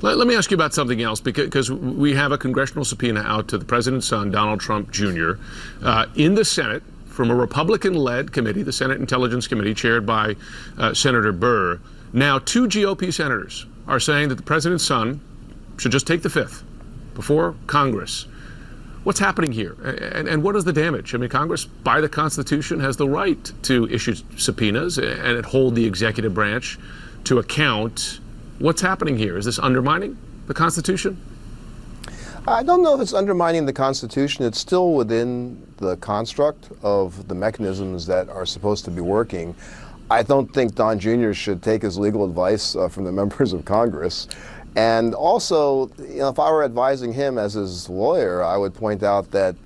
Let me ask you about something else, because we have a congressional subpoena out to the president's son, Donald Trump Jr., in the Senate from a Republican-led committee, the Senate Intelligence Committee, chaired by Senator Burr. Now, 2 GOP senators are saying that the president's son should just take the fifth before Congress. What's happening here, and what is the damage? I mean, Congress, by the Constitution, has the right to issue subpoenas and hold the executive branch to account. What's happening here? Is this undermining the Constitution? I don't know if it's undermining the Constitution. It's still within the construct of the mechanisms that are supposed to be working. I don't think Don Jr. should take his legal advice from the members of Congress. And also, if I were advising him as his lawyer, I would point out that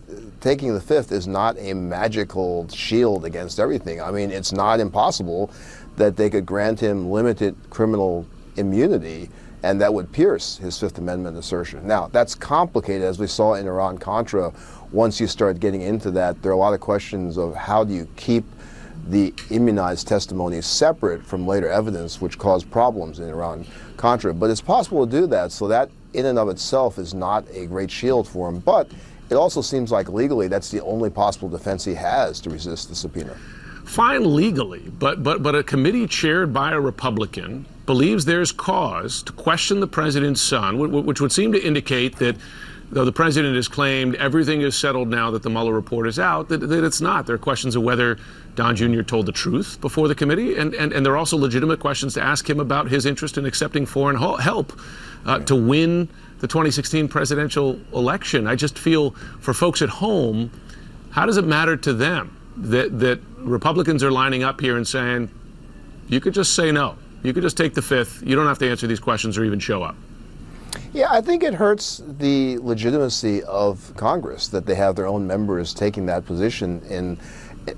taking the fifth is not a magical shield against everything. I mean, it's not impossible that they could grant him limited criminal immunity, and that would pierce his Fifth Amendment assertion. Now, that's complicated, as we saw in Iran-Contra. Once you start getting into that, there are a lot of questions of how do you keep the immunized testimony separate from later evidence, which caused problems in Iran-Contra. But it's possible to do that, so that in and of itself is not a great shield for him. But it also seems like legally that's the only possible defense he has to resist the subpoena. Fine legally, but a committee chaired by a Republican believes there's cause to question the president's son, which would seem to indicate that though the president has claimed everything is settled now that the Mueller report is out, that it's not. There are questions of whether Don Jr. told the truth before the committee, and there are also legitimate questions to ask him about his interest in accepting foreign help to win the 2016 presidential election. I just feel for folks at home, how does it matter to them that Republicans are lining up here and saying, you could just say no. You could just take the fifth. You don't have to answer these questions or even show up. Yeah, I think it hurts the legitimacy of Congress that they have their own members taking that position. And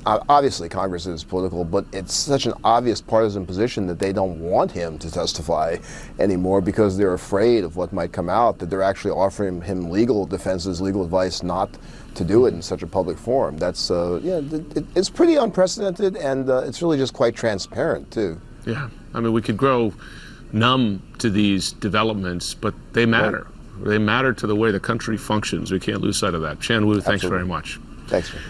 obviously Congress is political, but it's such an obvious partisan position that they don't want him to testify anymore because they're afraid of what might come out, that they're actually offering him legal defenses, legal advice not to do it in such a public forum. That's, it's pretty unprecedented, and it's really just quite transparent, too. Yeah, I mean, we could grow numb to these developments, but they matter. Right. They matter to the way the country functions. We can't lose sight of that. Chan Wu, thanks very much. Thanks, man.